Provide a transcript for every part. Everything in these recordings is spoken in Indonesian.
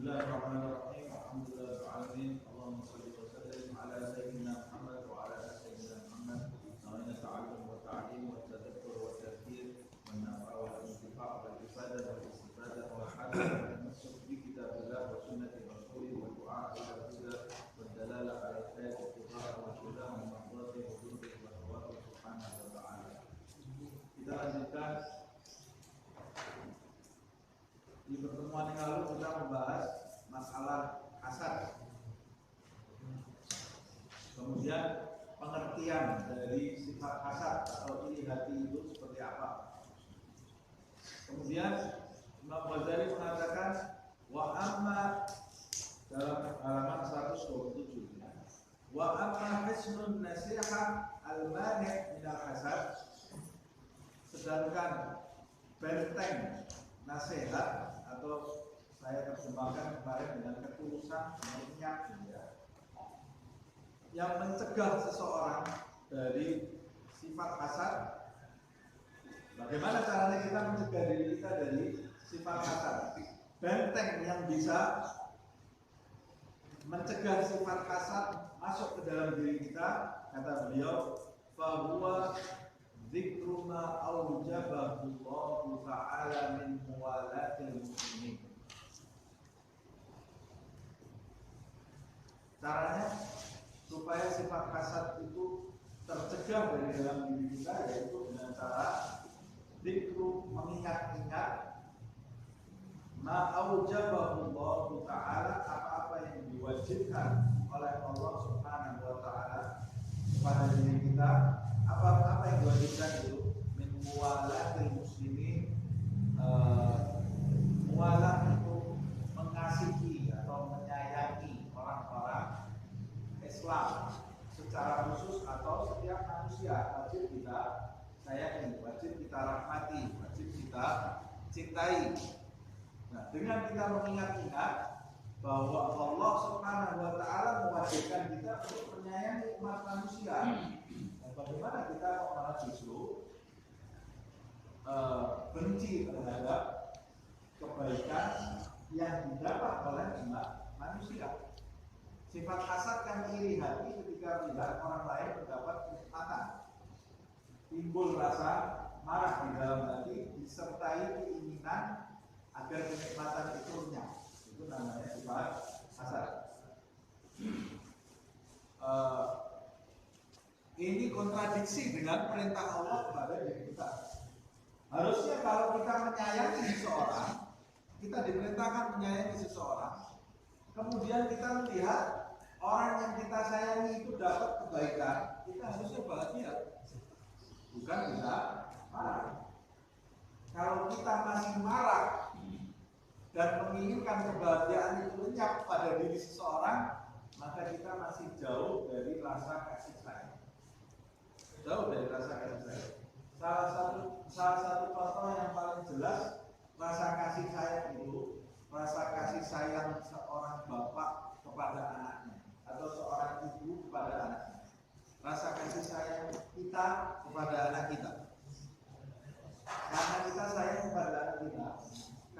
Bismillahirrahmanirrahim. Alhamdulillahirabbil alamin. Allahumma shalli wa sallim ala sayyidina Muhammad wa ala ali sayyidina Muhammad. Nawaitu ta'allum wa ta'lim wa tadabkur wa tadhkir wa nafa wa intifa' wa ifadah wa istifadah wa hadha wa tamassuk bi kitabillah wa sunnati rasulih wa du'a ila huda wa dalalah ala khair wa ittibaa wa huda wa mardati wa hudud wa tawakal subhanahu wa ta'ala. Kita lanjutkan. Di pertemuan yang lalu kita membahas masalah hasad, kemudian pengertian dari sifat hasad atau iri hati itu seperti apa. Kemudian Imam Ghazali mengatakan wa amma dalam halaman 127, wa amma hisnun nasihah al-mani' minal hasad, sedangkan benteng nasihat atau saya terjemahkan kemarin dengan ketulusan niat yang mencegah seseorang dari sifat hasad. Bagaimana caranya kita mencegah diri kita dari sifat hasad? Benteng yang bisa mencegah sifat hasad masuk ke dalam diri kita, kata beliau, fahuwa dzikru ma aujabahu Allah Ta'ala min muwalatil muslimin. Caranya supaya sifat hasad itu tercegah dari dalam diri kita yaitu dengan cara dzikru, mengingat-ingat ma aujabahu Allah Ta'ala, apa-apa yang diwajibkan oleh Allah Subhanahu wa Ta'ala kepada diri kita. Apa yang diwajibkan itu min muwalatil muslimin, muwalah itu mengasihi atau menyayangi orang-orang Islam secara khusus atau setiap manusia wajib kita sayangi, wajib kita rahmati, wajib kita cintai. Nah, dengan kita mengingat-ingat bahwa Allah Subhanahu wa Ta'ala mewajibkan kita untuk menyayangi umat manusia. Bagaimana kita malah justru benci terhadap kebaikan yang didapat oleh umat manusia. Sifat hasad kan iri hati ketika melihat orang lain mendapat kenikmatan. Timbul rasa marah di dalam hati disertai keinginan agar kenikmatan itu lenyap. Itu namanya sifat hasad. Ini kontradiksi dengan perintah Allah kepada diri kita. Harusnya kalau kita menyayangi seseorang, kita diperintahkan menyayangi seseorang, kemudian kita melihat orang yang kita sayangi itu dapat kebaikan, kita harusnya bahagia, bukan kita marah. Kalau kita masih marah dan menginginkan kebahagiaan itu lenyap pada diri seseorang, maka kita masih jauh dari rasa kasih sayang. Jauh dari rasa kasih sayang. Salah satu contoh yang paling jelas rasa kasih sayang itu, rasa kasih sayang seorang bapak kepada anaknya atau seorang ibu kepada anaknya. Rasa kasih sayang kita kepada anak kita. Karena kita sayang kepada anak kita.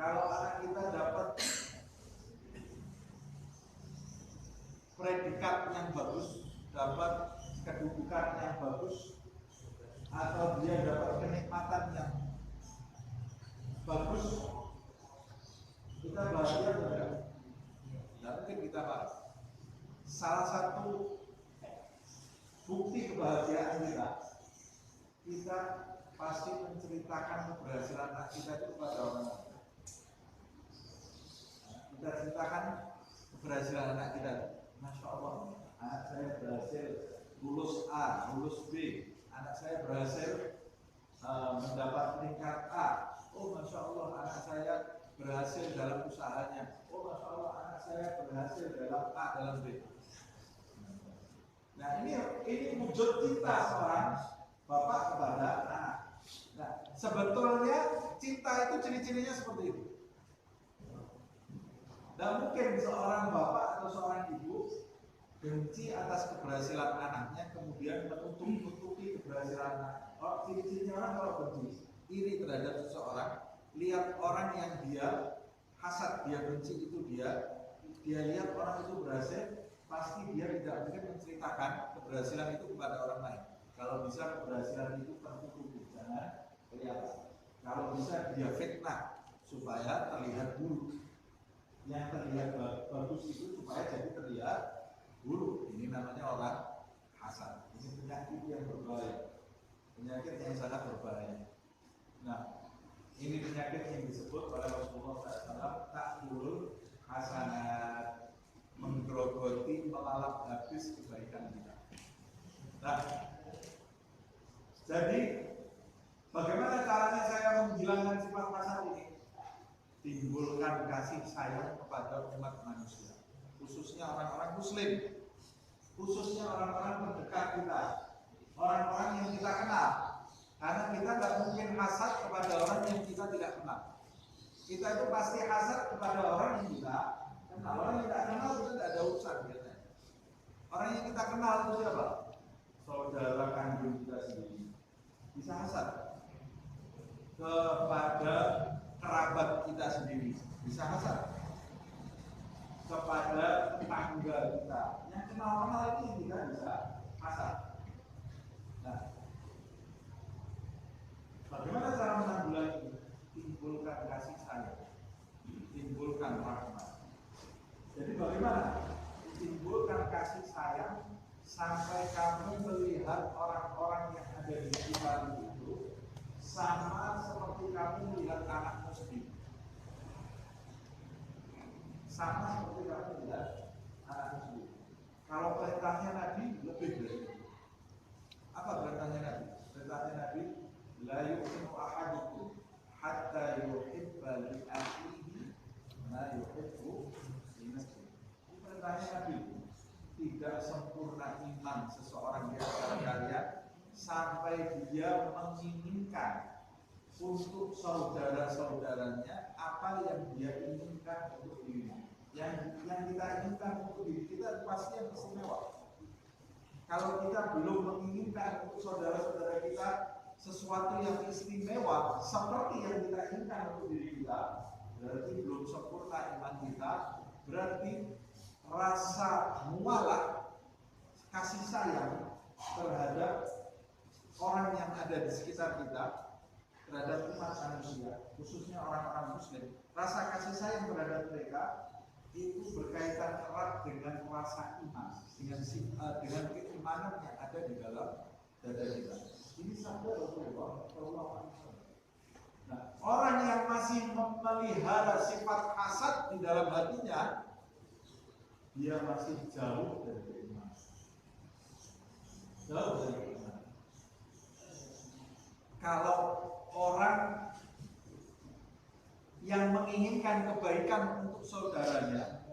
Kalau anak kita dapat predikat yang bagus, dapat kedudukan yang bagus, atau dia dapat kenikmatan yang bagus, kita bahagia tidak? Tidak mungkin kita bahagia. Salah satu bukti kebahagiaan kita pasti menceritakan keberhasilan anak kita itu kepada orang lain. Kita ceritakan keberhasilan anak kita. Masya Allah, anak saya berhasil lulus A, lulus B. Anak saya berhasil mendapat peringkat A. Oh, Masya Allah, anak saya berhasil dalam usahanya. Oh, Masya Allah, anak saya berhasil dalam A, dalam B. Nah, ini wujud cinta seorang bapak kepada anak. Nah, sebetulnya cinta itu ciri-cirinya seperti itu. Dan mungkin seorang bapak atau seorang ibu benci atas keberhasilan anaknya, kemudian menutupi keberhasilan anak. Oh, ciri-cirinya orang kalau benci, iri terhadap seseorang, lihat orang yang dia hasad, dia benci itu dia lihat orang itu berhasil, pasti dia tidak mungkin menceritakan keberhasilan itu kepada orang lain. Kalau bisa keberhasilan itu tertutup, jangan kelihatan. Kalau bisa dia fitnah supaya terlihat buruk. Yang terlihat bagus itu supaya jadi terlihat buruk. Ini namanya orang hasad. Ini penyakit yang berbahaya, penyakit yang sangat berbahaya. Nah, ini penyakit yang disebut oleh Rasulullah SAW ta'kulul hasanat, menggerogoti, melalap habis kebaikan kita. Nah, jadi bagaimana caranya saya menghilangkan sifat hasad ini? Timbulkan kasih sayang kepada umat manusia, khususnya orang-orang muslim, khususnya orang-orang terdekat kita, orang-orang yang kita kenal. Karena kita tidak mungkin hasad kepada orang yang kita tidak kenal. Kita itu pasti hasad kepada orang yang kita kenal. Orang yang tidak kenal kita tidak ada urusan biasanya. Orang yang kita kenal itu siapa? Saudara kandung kita sendiri. Bisa hasad kepada kerabat kita sendiri. Bisa hasad kepada tetangga kita. Yang kenal-kenal ini kita bisa hasad. Nah, bagaimana cara menanggulangi? Timbulkan kasih sayang, timbulkan rahmat. Jadi bagaimana? Timbulkan kasih sayang sampai kamu melihat orang-orang yang ada di sekitar itu sama seperti kamu melihat anakmu sendiri. Sama seperti kamu melihat anakmu sendiri. Kalau perintahnya Nabi lebih dari itu. Apa perintahnya Nabi? Perintahnya Nabi, la yu'minu ahadukum hatta yuhibba li akhihi ma yuhibbu li nafsihi. Perintahnya Nabi, tidak sempurna iman seseorang di antara kalian sampai dia menginginkan untuk saudara-saudaranya apa yang dia inginkan untuk dirinya. Yang kita inginkan untuk diri kita pasti yang istimewa. Kalau kita belum menginginkan untuk saudara-saudara kita sesuatu yang istimewa seperti yang kita inginkan untuk diri kita, berarti belum sempurna iman kita. Berarti rasa mualah, kasih sayang terhadap orang yang ada di sekitar kita, terhadap umat manusia, khususnya orang-orang muslim, rasa kasih sayang terhadap mereka itu berkaitan erat dengan rasa iman, dengan keimanan yang ada di dalam dada kita. Ini sabda Rasulullah SAW. Nah, orang yang masih memelihara sifat hasad di dalam hatinya, dia masih jauh dari keimanan. Jauh dari keimanan. Kalau orang yang menginginkan kebaikan untuk saudaranya,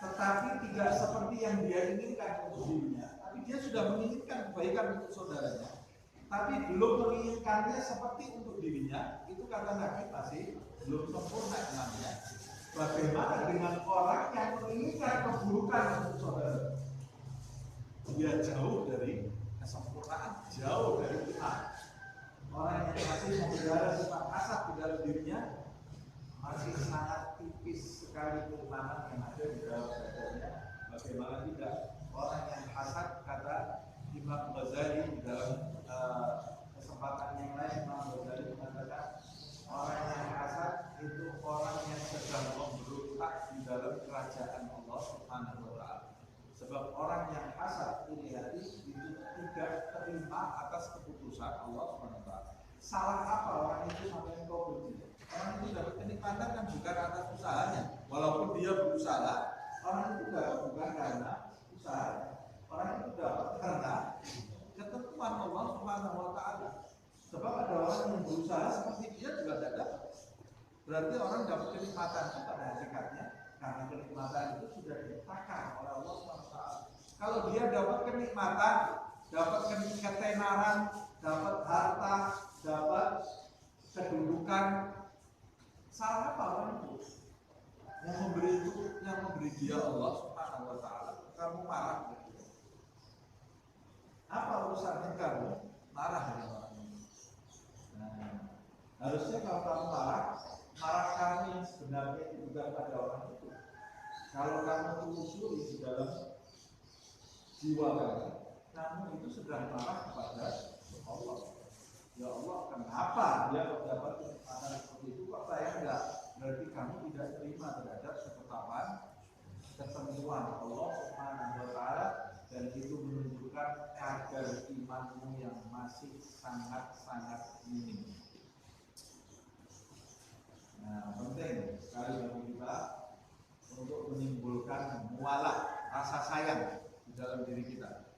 tetapi tidak seperti yang dia inginkan untuk dirinya, tapi dia sudah menginginkan kebaikan untuk saudaranya, tapi belum menginginkannya seperti untuk dirinya, itu kata Nabi masih belum sempurna imannya. Bagaimana dengan orang yang menginginkan keburukan untuk saudara? Dia jauh dari kesempurnaan, jauh dari iman. Orang yang masih memelihara sifat hasad di dalam dirinya masih sangat tipis sekali keimanan yang ada di dalam dadanya. Bagaimana tidak? Orang yang hasad, kata Imam Ghazali di dalam kesempatan yang lain, Imam Ghazali mengatakan orang yang hasad itu orang yang sedang memberontak di dalam kerajaan Allah Subhanahu wa Ta'ala. Sebab orang yang hasad ini hati itu tidak terima atas keputusan Allah Subhanahu wa Ta'ala. Salah apa orang itu sampai kau benci? Orang itu dapat kenikmatan kan bukan atas usahanya. Walaupun dia berusaha, orang itu dapat bukan karena usaha. Orang itu dapat karena ketentuan Allah Subhanahu wa Ta'ala. Sebab ada orang yang berusaha seperti dia juga tidak dapat. Berarti orang dapat kenikmatan itu pada hakikatnya karena kenikmatan itu sudah ditakar oleh Allah Subhanahu wa Ta'ala. Kalau dia dapat kenikmatan, dapat ketenaran, dapat harta, dapat kedudukan, salah apa orang itu? Yang memberi dia Allah Subhanahu wa Ta'ala. Kamu marah begitu. Apa urusannya kamu marah dengan orang ini? Nah, harusnya kalau kamu marah kamu yang sebenarnya sebenarnya itu bukan pada orang itu. Kalau kamu telusuri di dalam jiwa kamu itu sedang marah kepada Allah. Ya Allah, kenapa dia dapat kenikmatan seperti itu? Kok saya enggak? Berarti kamu tidak terima terhadap ketetapan ketentuan Allah Subhanahu wa Ta'ala, dan itu menunjukkan kadar imanmu yang masih sangat-sangat minim. Nah, penting sekali bagi kita untuk menimbulkan mualah, rasa sayang di dalam diri kita,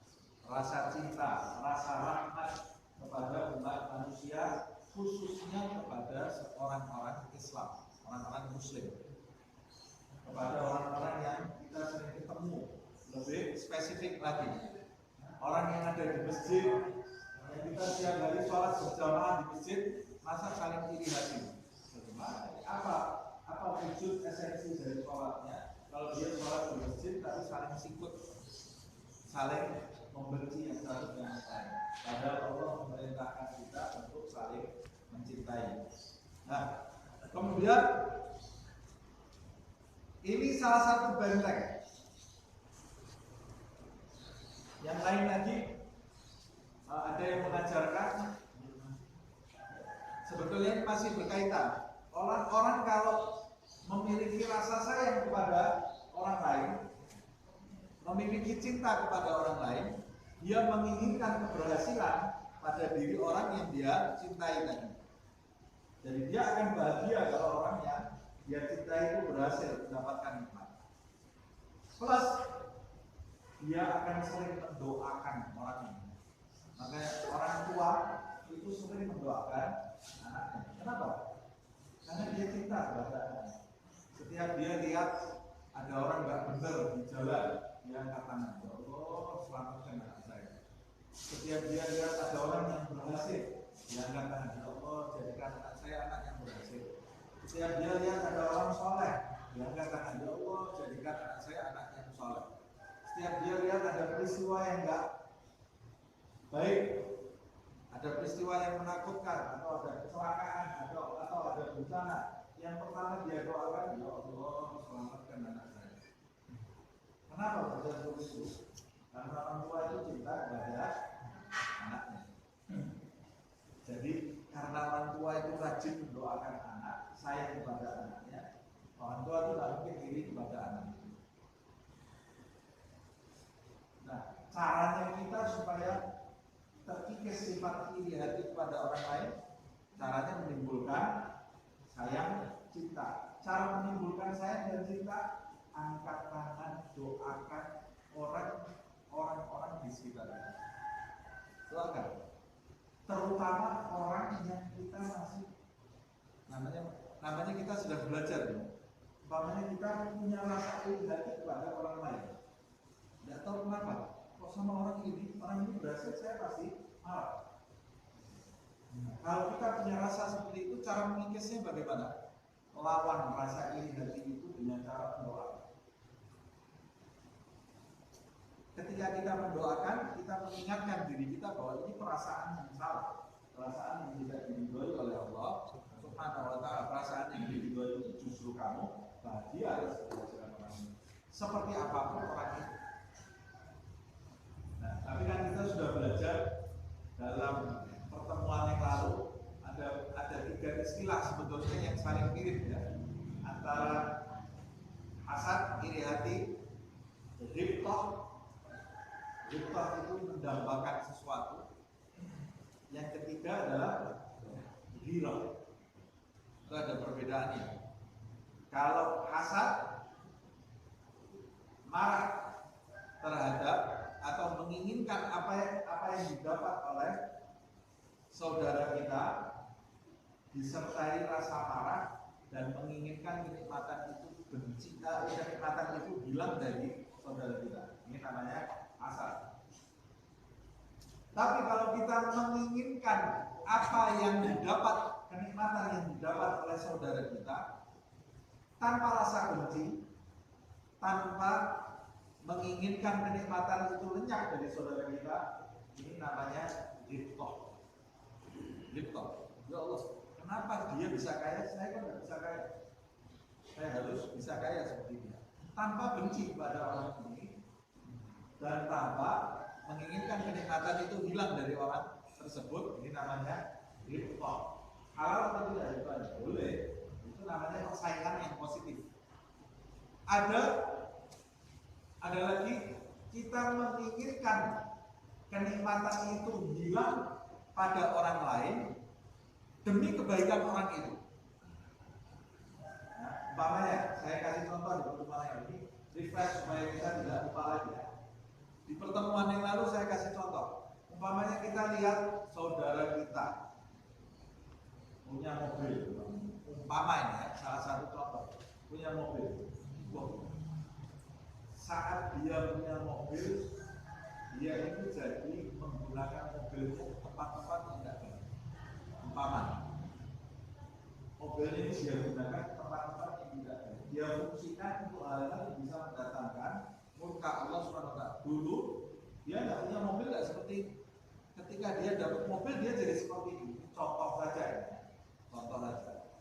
rasa cinta, rasa rahmat kepada umat manusia, khususnya kepada orang-orang Islam, orang-orang Muslim, kepada orang-orang yang kita sering ketemu. Lebih spesifik lagi, orang yang ada di masjid, yang kita setiap hari sholat berjamaah di masjid, masa saling iri hati. Apa wujud esensi dari sholatnya? Kalau dia sholat di masjid tapi saling sikut, saling membenci yang satu dengan yang lain. Padahal Allah memerintahkan kita untuk saling mencintai. Nah, kemudian ini salah satu benteng. Yang lain lagi ada yang mengajarkan, sebetulnya masih berkaitan. Orang-orang kalau memiliki rasa sayang kepada orang lain, memiliki cinta kepada orang lain, dia menginginkan keberhasilan pada diri orang yang dia cintai tadi. Jadi dia akan bahagia kalau orang yang dia cintai itu berhasil mendapatkan nikmat. Plus dia akan sering mendoakan orang ini. Makanya orang tua itu sering mendoakan anaknya. Kenapa? Karena dia cinta kepada anaknya. Setiap dia lihat ada orang nggak benar di jalan, dia angkat tangan, ya Allah selamatkan anak saya. Setiap dia lihat ada orang yang berhasil, dia angkat tangan, ya Allah jadikan anak saya anak yang berhasil. Setiap dia lihat ada orang soleh, dia angkat tangan, ya Allah jadikan anak saya anak yang soleh. Setiap dia lihat ada peristiwa yang enggak baik, ada peristiwa yang menakutkan, atau ada kecelakaan, atau ada bencana, yang pertama dia doakan, ya Allah selamatkan anak saya. Kenapa terjadi itu? Karena orang tua itu cinta kepada anaknya. Jadi karena orang tua itu rajin mendoakan anak, sayang kepada anaknya, orang tua itu tak mungkin iri kepada anaknya. Nah, caranya kita supaya terkikis sifat iri hati kepada orang lain, caranya menimbulkan sayang, cinta. Cara menimbulkan sayang dan cinta, angkat tangan, doakan orang-orang di sekitar kita. Doakan, terutama orang yang kita masih namanya kita sudah belajar, umpamanya kita punya rasa iri hati kepada orang lain. Tidak tahu kenapa, kok sama orang ini berhasil, saya pasti marah. Kalau kita punya rasa seperti itu, cara mengikisnya bagaimana? Lawan rasa iri hati itu dengan cara mendoakan. Ketika kita mendoakan, kita mengingatkan diri kita bahwa ini perasaan yang salah, perasaan yang tidak diridhoi oleh Allah Subhanahu wa Ta'ala. Perasaan yang diridhoi itu justru kamu bahagia atas keberhasilan orang ini, seperti apapun orang itu. Nah, tapi kan kita sudah belajar dalam pertemuan yang lalu ada tiga istilah sebetulnya yang saling mirip ya, antara hasad, iri hati, ghibthah. Ghibthah itu mendambakan sesuatu. Yang ketiga adalah ghirah. Itu ada perbedaannya. Kalau hasad, marah terhadap atau menginginkan apa yang didapat oleh saudara kita, disertai rasa marah dan menginginkan kenikmatan itu kenikmatan itu hilang dari saudara kita. Ini namanya hasad. Tapi kalau kita menginginkan apa yang didapat, kenikmatan yang didapat oleh saudara kita tanpa rasa benci, tanpa menginginkan kenikmatan itu lenyap dari saudara kita, ini namanya ghibthah. Ghibthah. Ya Allah, kenapa dia bisa kaya, saya kan nggak bisa kaya? saya harus bisa kaya seperti dia, tanpa benci pada orang ini dan tanpa menginginkan kenikmatan itu hilang dari orang tersebut. Ini namanya ridho. Halal atau tidak itu boleh, itu namanya persaingan yang positif. Ada lagi, kita menginginkan kenikmatan itu hilang pada orang lain demi kebaikan orang itu. Nah, umpamanya saya kasih contoh di pertemuan ini, refresh supaya kita tidak lupa lagi ya. Di pertemuan yang lalu saya kasih contoh, umpamanya kita lihat saudara kita punya mobil, umpama ini ya, salah satu contoh, punya mobil. Saat dia punya mobil, dia itu jadi menggunakan mobilnya tempat-tempat yang tidak baik. Umpama mobil ini dia gunakan tempat-tempat yang tidak baik. Dia fungsikan untuk hal-hal yang bisa mendatangkan murka Allah SWT. Dulu dia tidak punya mobil, tidak seperti ketika dia dapat mobil dia jadi seperti ini. Contoh saja ya. Contoh saja.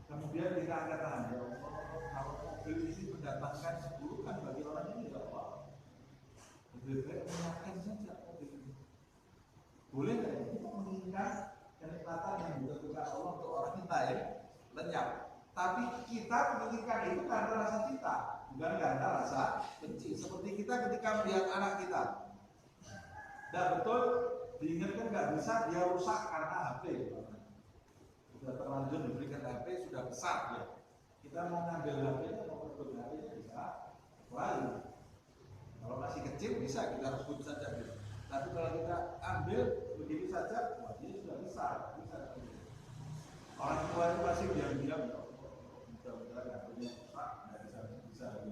Kemudian kita angkat tangan, ya Allah, kalau mobil ini mendatangkan keburukan bagi orang ini tidak apa. Lebih baik menyatakan saja mobil ini. Boleh nggak ya? Kita menginginkan kenikmatan yang ditentukan Allah untuk orang kita ya, lenyap. Tapi kita menginginkan itu karena rasa cinta, bukan karena rasa benci. Seperti kita ketika melihat anak kita, tidak betul diingatkan nggak bisa dia rusak karena HP. Sudah terlanjur diberikan HP, sudah besar ya. Kita mau ngambil HP-nya, mau rebut HP-nya bisa lalu. Kalau masih kecil bisa kita rebut saja. Tapi kalau kita ambil begitu saja, wah dia sudah besar, bisa. Orang tua itu pasti diam-diam, mudah-mudahan HP-nya rusak, nggak bisa lagi.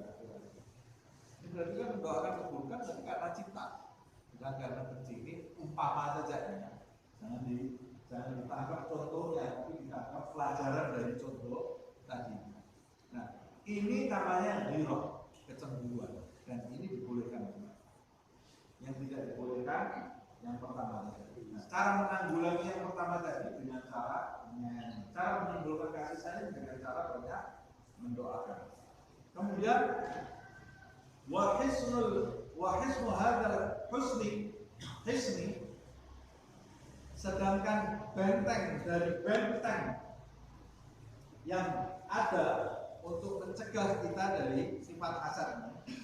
Ini berarti kan mendoakan keburukan, tapi karena cinta, bukan karena benci. Ini umpama saja ya. Jangan ditangkap contohnya, tapi ditangkap pelajaran dari contoh tadi. Nah, ini namanya ghirah, kecemburuan, dan ini dibolehkan. Yang tidak dibolehkan, yang pertama tadi. Nah, cara menanggulangi yang pertama tadi dengan cara menimbulkan kasih sayang dengan cara banyak mendoakan. Kemudian wahismu hadal husni, sedangkan benteng dari benteng yang ada untuk mencegah kita dari sifat hasad ini.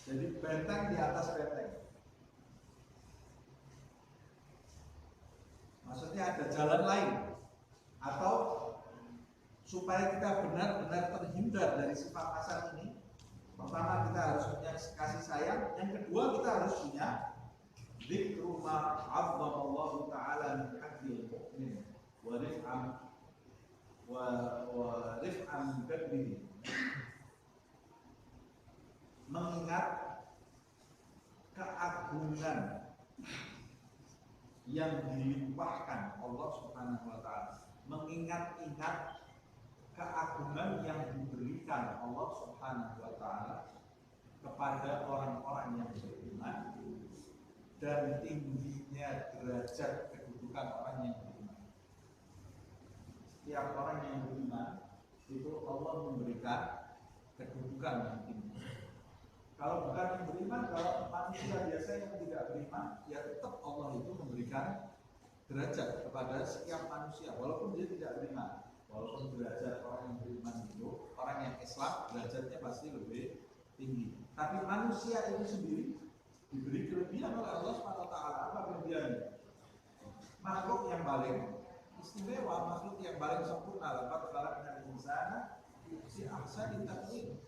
Jadi benteng di atas benteng. Maksudnya ada jalan lain, atau supaya kita benar-benar terhindar dari sifat hasad ini. Pertama kita harus punya kasih sayang, yang kedua kita harus punya dzikru ma 'azzamallahu ta'ala min haqqil mu'min wa rif'an qalbihi. Mengingat keagungan yang dilimpahkan Allah Subhanahu wa taala, mengingat-ingat keagungan yang diberikan Allah Subhanahu wa taala kepada orang-orang yang beriman dan tingginya derajat kedudukan orang yang beriman. Setiap orang yang beriman itu Allah memberikan kedudukan yang tinggi. Kalau bukan yang beriman, kalau manusia biasa yang tidak beriman, ya tetap Allah itu memberikan derajat kepada setiap manusia, walaupun dia tidak beriman. Walaupun derajat orang yang beriman itu, orang yang Islam derajatnya pasti lebih tinggi. Tapi manusia itu sendiri diberi kelebihan oleh Allah SWT. Apa kelebihannya? Makhluk yang paling istimewa, makhluk yang paling sempurna. Laqad khalaqnal insana fi ahsani taqwim.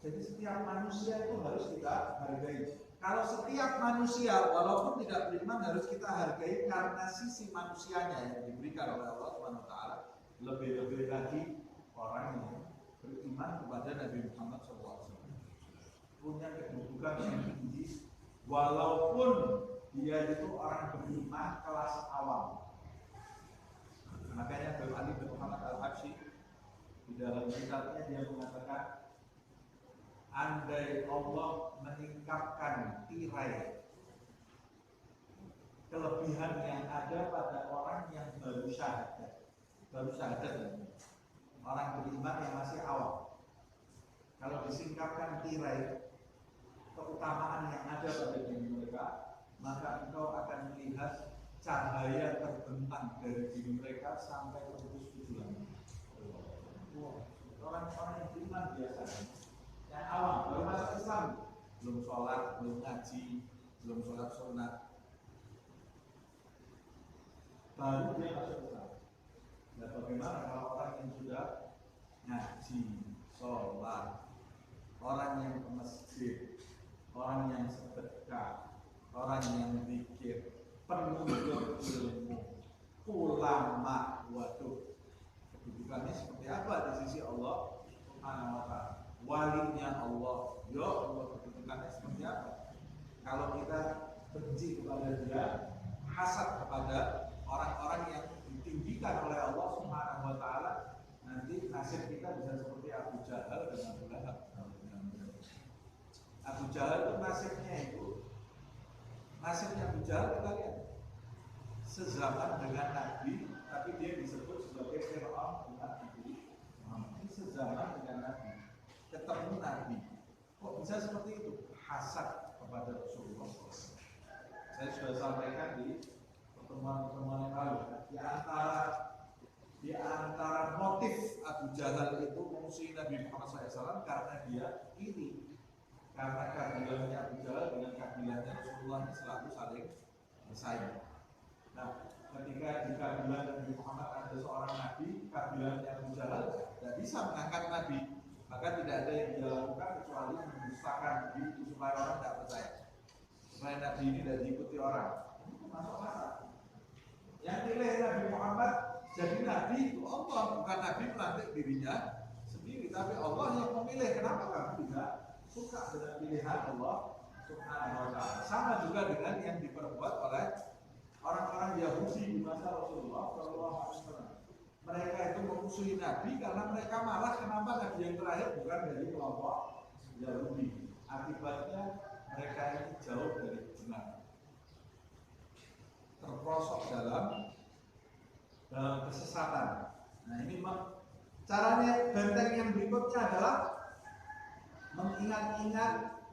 Jadi setiap manusia itu harus kita hargai. Kalau setiap manusia walaupun tidak beriman harus kita hargai karena sisi manusianya yang diberikan oleh Allah SWT. Lebih-lebih lagi orang yang beriman kepada Nabi Muhammad SAW. Punya kedudukan yang tinggi walaupun dia itu orang beriman kelas awam. Makanya Abu Ali bin Muhammad Al-Habsyi di dalam kitabnya dia mengatakan, andai Allah meningkatkan tirai kelebihan yang ada pada orang yang baru syahadat, orang disingkapkan tirai keutamaan yang ada pada diri mereka, maka engkau akan melihat cahaya terbentang dari diri mereka sampai tembus tujuan. Orang-orang yang beriman biasa, yang awam, baru masuk Islam, belum sholat, belum ngaji, belum sholat sunat, baru dia masuk Islam. Dan bagaimana kalau orang yang sudah ngaji, sholat, orang yang ke masjid, orang yang sedekah, orang yang zikir, penuntut ilmu, ulama, waduh, kedudukannya seperti apa di sisi Allah Subhanahu wa ta'ala, walinya Allah, ya Allah, kedudukannya seperti apa. Kalau kita benci kepada dia, hasad kepada orang-orang yang ditinggikan oleh Allah Subhanahu wa ta'ala, nanti nasib kita bisa seperti Abu Jahal dan Abu Lahab. Abu Jahal itu nasibnya Abu Jahal kita lihat, sezaman dengan Nabi, tapi dia disebut sebagai Fir'aun bukan Nabi. Ini sezaman dengan Nabi, ketemu Nabi, kok bisa seperti itu? Hasad kepada Rasulullah SAW. Saya sudah sampaikan di pertemuan-pertemuan yang lalu. Di antara motif Abu Jahal itu memusuhi Nabi Muhammad SAW karena dia iri. Karena kabilannya Abu Jahal dengan kabilannya Rasulullah ini selalu saling bersaing. Nah, ketika di kabilan Nabi Muhammad ada seorang Nabi, kabilannya Abu Jahal tidak bisa mengangkat Nabi, maka tidak ada yang dia lakukan kecuali mendustakan Nabi itu supaya orang tidak percaya, supaya Nabi ini tidak diikuti orang. Itu masuk akal. Yang pilih Nabi Muhammad jadi Nabi itu Allah, bukan Nabi melantik dirinya sendiri, tapi Allah yang memilih. Kenapa kamu tidak suka dengan pilihan Allah Subhanahu wa ta'ala? Sama juga dengan yang diperbuat oleh orang-orang Yahudi di masa Rasulullah SAW. Mereka itu memusuhi Nabi karena mereka marah kenapa Nabi yang terakhir bukan dari kelompok Yahudi. Akibatnya mereka ini jauh dari benar, terprosok dalam kesesatan. Nah, ini caranya. Benteng yang berikutnya adalah mengingat-ingat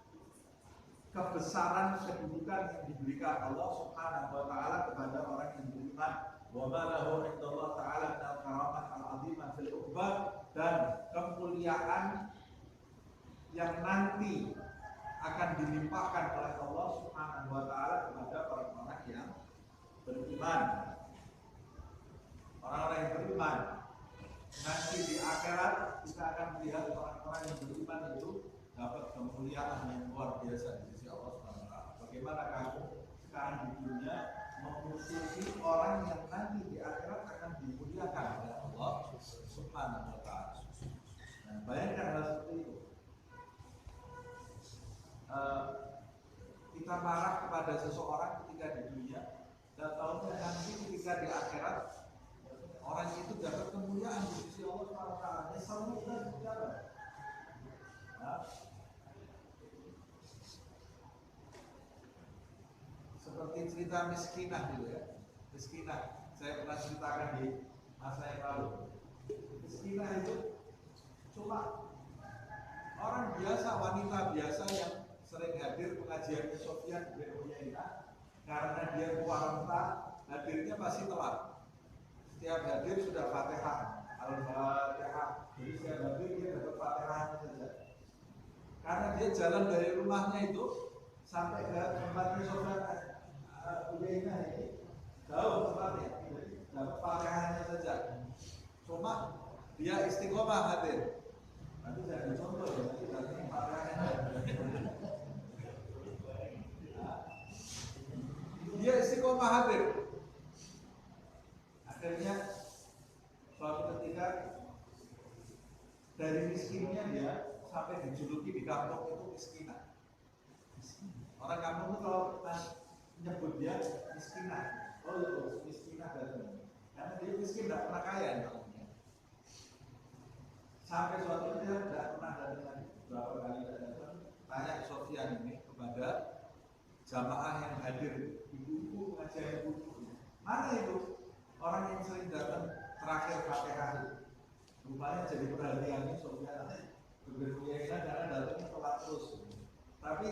kebesaran kedudukan yang diberikan Allah Subhanahu wa ta'ala kepada orang yang beriman. Wa ma lahu indallah ta'ala minal karamat al-'azimah fil uqbah, dan kemuliaan yang nanti akan dilimpahkan oleh Allah Subhanahu wa ta'ala kepada orang-orang yang beriman. Orang-orang yang beriman nanti di akhirat kita akan melihat orang-orang yang beriman itu dapat kemuliaan yang luar biasa di sisi Allah Subhanahu wa ta'ala. Bagaimana kamu sekarang di dunia memusuhi orang yang nanti di akhirat akan dimuliakan oleh Allah Subhanahu wa ta'ala. Nah, bayangkan hal seperti itu. Kita marah kepada seseorang ketika di dunia, dan tahunya nanti ketika di akhirat orang itu dapat kemuliaan di sisi Allah Subhanahu wa ta'ala. Misalnya kita bicara, seperti cerita miskinah gitu ya. Miskinah, saya pernah ceritakan di masa yang lalu. Miskinah itu cuma orang biasa, wanita biasa yang sering hadir pengajian Sofyan bin Uyainah. Karena dia puasa, hadirnya pasti telat. Setiap hadir sudah Fatihah, Al-Fatihah. Jadi setiap hadir dia dapat Fatihahnya saja. Karena dia jalan dari rumahnya itu sampai ke tempatnya Sofyan Uyainah ini jauh tempatnya, jadi dapat Fatihahnya saja. Cuma dia istiqomah hadir. Nanti saya ada contoh ya, nanti datang Fatihahnya. Dia istiqomah hadir. Akhirnya suatu ketika dari miskinnya dia sampai dijuluki di kampung itu miskinah. Orang kampung itu kalau menyebut dia miskinah, oh itu miskinah datang. Karena dia miskin, tidak pernah kaya namanya. Sampai suatu ketika tidak pernah datang lagi, berapa kali tidak datang. Tanya Sofyan ini kepada jamaah yang hadir, ibu-ibu pengajian ibu-ibu, mana itu orang yang sering datang terakhir Fatihah itu? Rupanya jadi perhatiannya Sofyan berkeyakinan karena datangnya telat terus, tapi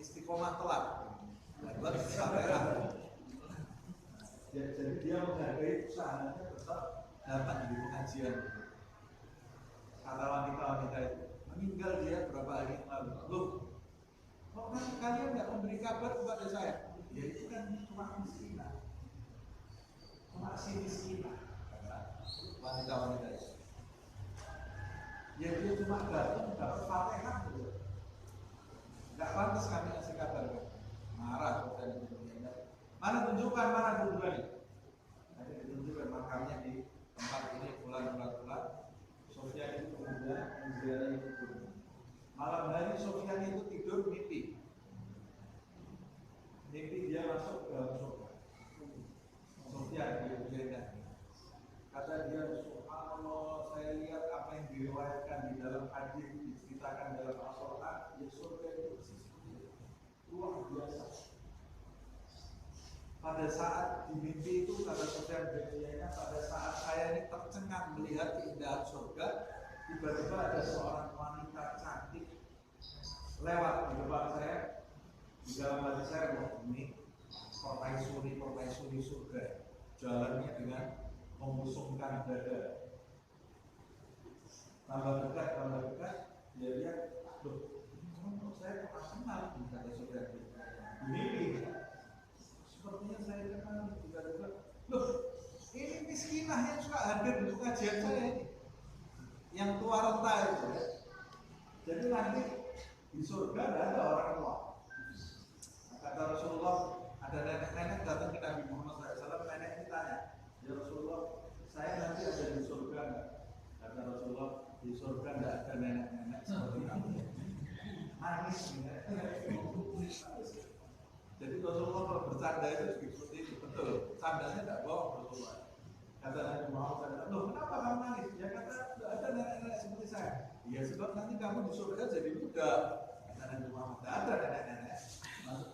istiqomah telat. Nah, buat kesabaran. Jadi dia menghargai usahanya tetap datang di pengajian. Kata wanita-wanita itu meninggal dia berapa hari yang lalu. Loh, kok kan kalian nggak memberi kabar kepada saya? Ya itu kan cuma miskinah, cuma si miskinah. Wanita-wanita itu. Ya dia cuma datang dapat fatihah gitu. Nggak pantas kami ngasih kabar. Marah dan sebagainya. Mana tunjukkan, mana tunjukkan. Nanti ditunjukkan makamnya di tempat ini bulan-bulan. Sofyan itu kemudian menziarahi kubur. Malam hari Sofyan itu tidur mimpi. Mimpi dia masuk ke dalam surga. Sofyan dia kata dia, subhanallah, saya lihat apa yang diriwayatkan di dalam hadis, diceritakan dalam Al-Quran, ya surga itu persis seperti itu. Luar biasa. Pada saat di mimpi itu, kata Sofyan bin pada saat saya ini tercengang melihat keindahan surga, tiba-tiba ada seorang wanita cantik lewat di depan saya. Di dalam hati saya, wah ini permaisuri surga. Jalannya dengan membusungkan dada. Tambah dekat, dia lihat, loh, ini kok saya pernah kenal, kata Sofyan bin mimpi. Sepertinya saya kenal juga. Loh, ini miskinah yang suka hadir di pengajian saya ini, yang tua renta itu ya. Jadi nanti di surga tidak ada orang tua. Kata Rasulullah, ada nenek-nenek datang ke Nabi Muhammad SAW. Nenek ini tanya, ya Rasulullah, saya nanti ada di surga nggak? Kata Rasulullah, di surga tidak ada nenek-nenek seperti kamu. Manis Jadi Rasulullah kalau bercanda itu seperti itu, betul. Candanya tidak bohong Rasulullah. Kata Nabi Muhammad SAW, loh kenapa kamu nangis? Ya kata, tidak ada nenek-nenek seperti saya. Ya sebab nanti kamu di surga jadi muda. Kata Nabi Muhammad, tidak ada nenek-nenek.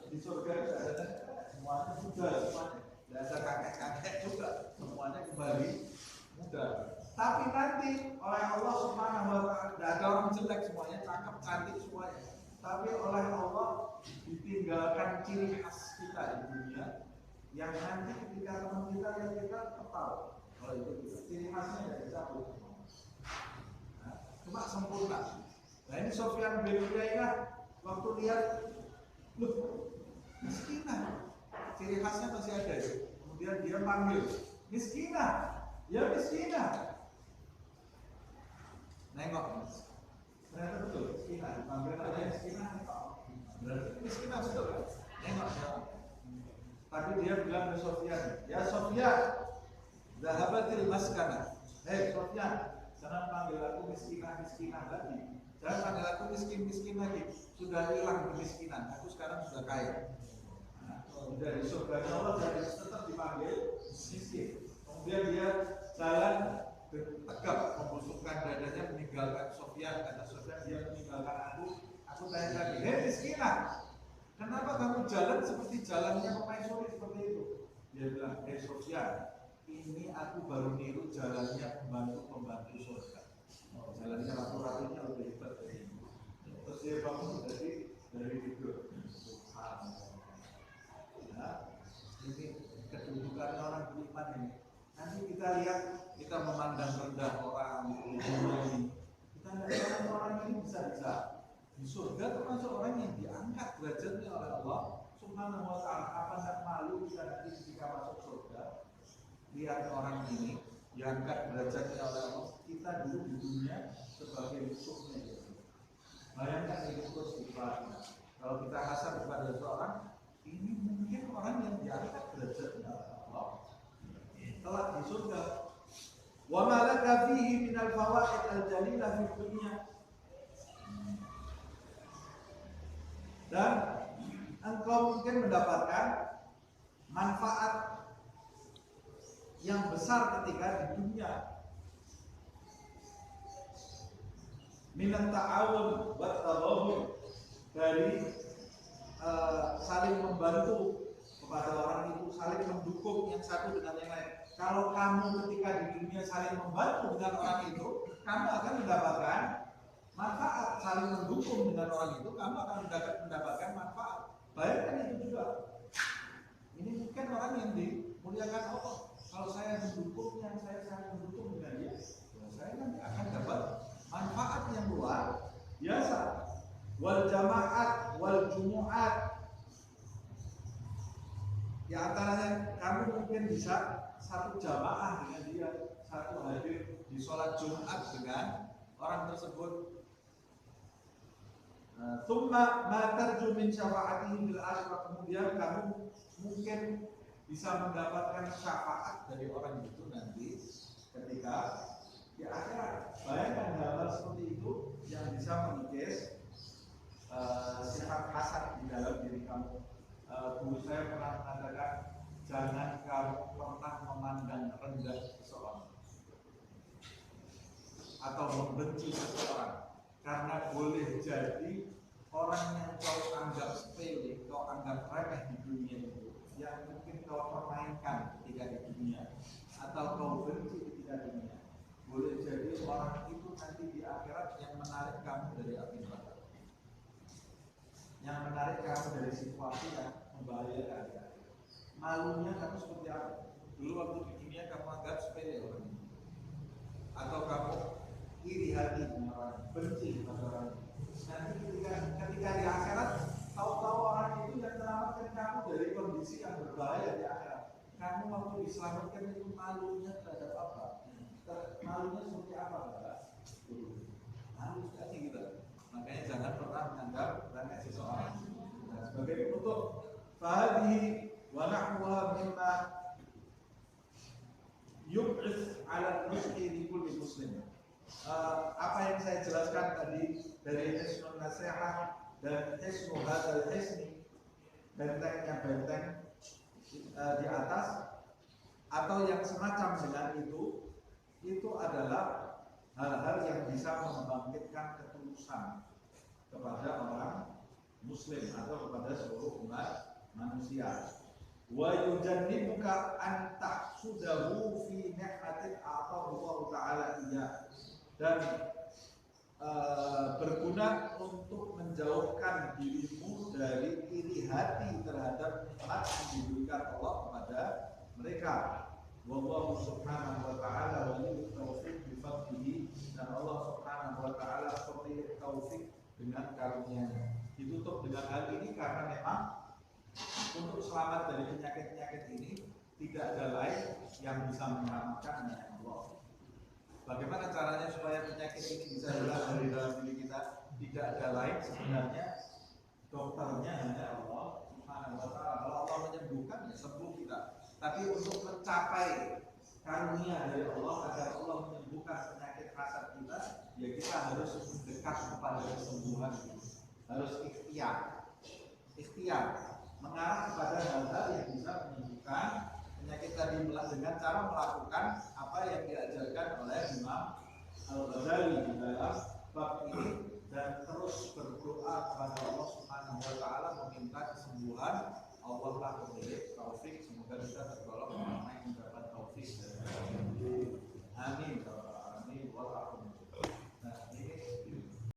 Di surga tidak ada nenek-nenek, semuanya muda semuanya. Tidak ada kakek-kakek juga, semuanya kembali muda. Tapi nanti oleh Allah Subhanahu wa Ta'ala, tidak ada orang jelek, semuanya cakep, cantik semuanya. Tapi oleh Allah ditinggalkan ciri khas kita di dunia, yang nanti ketika teman kita yang kita tahu kalau itu kita ciri khasnya tidak dicabut. Nah, cuma sempurna. Nah ini Sofyan bin Uyainah waktu lihat, loh miskinah, ciri khasnya masih ada ya. Kemudian dia panggil, miskinah, ya miskinah. Nengok, ternyata betul miskinah. Panggil aja miskinah, berarti miskinah betul kan? Nengok siapa? Tapi dia bilang ke Sofyan, ya Sofyan, zahabatil maskana. Hei Sofyan, jangan panggil aku miskinah lagi. Jangan panggil aku miskin lagi. Sudah hilang kemiskinan. Aku sekarang sudah kaya. Nah, dari surga Allah jadi tetap dipanggil miskin. Kemudian dia jalan tegap, membusukkan dadanya, meninggalkan Sofyan. Kata Sofyan, dia meninggalkan aku. Aku tanya lagi, hei miskinah, kenapa kamu jalan seperti jalannya permaisuri seperti itu? Dia bilang, hei Sofyan, ini aku baru niru jalannya pembantu surga. Oh, jalannya ratu-ratunya lebih hebat dari ini. Terus dia bangun dari tidur. Nah, ini kedudukan orang beriman ini. Nanti kita lihat, kita memandang rendah orang di dunia ini. Kita lihat orang ini bisa di surga termasuk orang yang diangkat derajatnya oleh Allah Subhanahu wa Ta'ala. Apa tidak malu kita nanti ketika masuk surga lihat orang ini diangkat derajatnya oleh Allah. Kita dulu di dunia sebagai musuhnya dia. Bayangkan ini terus ibaratnya. Kalau kita hasad kepada seorang, ini mungkin orang yang diangkat derajatnya oleh Allah telah di surga. Wa ma laka fihi minal fawaid al-jalilah fi dunya. Dan engkau mungkin mendapatkan manfaat yang besar ketika di dunia. Minat ta'awun wa tadahur, dari saling membantu kepada orang itu, saling mendukung yang satu dengan yang lain. Kalau kamu ketika di dunia saling membantu dengan orang itu, kamu akan mendapatkan manfaat, saling mendukung dengan orang itu, kamu akan mendapatkan manfaat. Bayangkan itu juga. Ini mungkin orang yang dimuliakan Allah. Kalau saya mendukungnya, saya sangat mendukung dengan dia, saya nanti akan dapat manfaat yang luar biasa. Wal jamaat wal jumu'at, di antaranya kamu mungkin bisa satu jamaah dengan dia, satu hadir di sholat Jumat dengan orang tersebut. Tsumma ma tarju min syafa'atihi bil akhirah, kemudian kamu mungkin bisa mendapatkan syafaat dari orang itu nanti ketika di akhirat. Bayangkan hal-hal seperti itu yang bisa mengikis sifat hasad di dalam diri kamu. Guru saya pernah mengatakan, jangan kamu pernah memandang rendah seseorang atau membenci seseorang, karena boleh jadi orang yang kau anggap sepele, kau anggap remeh di dunia itu, yang mungkin kau permainkan ketika di dunia atau kau benci ketika di dunia, boleh jadi orang itu nanti di akhirat yang menarik kamu dari api neraka, yang menarik kamu dari situasi yang membahayakan. Malunya kamu seperti apa? Dulu waktu di dunia kamu anggap sepele orang itu, atau kamu iri hati dengan orang, benci kepada orang. Nanti ketika di akhirat, tahu-tahu orang itu yang menyelamatkan kamu dari kondisi yang berbahaya di akhirat. Kamu waktu diselamatkan itu malunya terhadap apa? Malunya seperti apa, Bapak? Malu sekali gitu. Makanya jangan pernah menganggap remeh seseorang. Nah, sebagai penutup, fahadihi wa nahwa mimma yub'its 'ala rizqi li kulli muslim. Apa yang saya jelaskan tadi dari Hisnul Nasihat dan Hisnul Hadal Hisni, bentengnya benteng di atas, atau yang semacam dengan itu adalah hal-hal yang bisa membangkitkan ketulusan kepada orang Muslim atau kepada seluruh umat manusia. Wa yujannibuka an tahsudahu fi ni'matin a'tahu Allah Ta'ala iyyah, dan berguna untuk menjauhkan dirimu dari iri hati terhadap nikmat yang diberikan Allah kepada mereka. Wallahu subhanahu wa ta'ala waliyut taufiq bi fadlihi, dan Allah subhanahu wa ta'ala memberi taufik dengan karunia-Nya. Ditutup dengan hal ini karena memang untuk selamat dari penyakit-penyakit ini tidak ada lain yang bisa menyelamatkan hanya Allah. Bagaimana caranya supaya penyakit ini bisa hilang dari dalam diri kita? Tidak ada lain sebenarnya, dokternya hanya Allah Subhanahu wa ta'ala. Kalau Allah menyembuhkan, ya sembuh kita. Tapi untuk mencapai karunia dari Allah agar Allah menyembuhkan penyakit hasad kita, ya kita harus dekat kepada kesembuhan itu. Harus ikhtiar mengarah kepada hal-hal yang bisa menyembuhkan penyakit tadi dengan cara melakukan apa yang diajarkan oleh Imam Al-Ghazali di dalam bab ini, dan terus berdoa kepada Allah Subhanahu wa ta'ala meminta kesembuhan. Allah lah pemilik taufik, semoga kita tergolong orang yang mendapat taufik. Amin.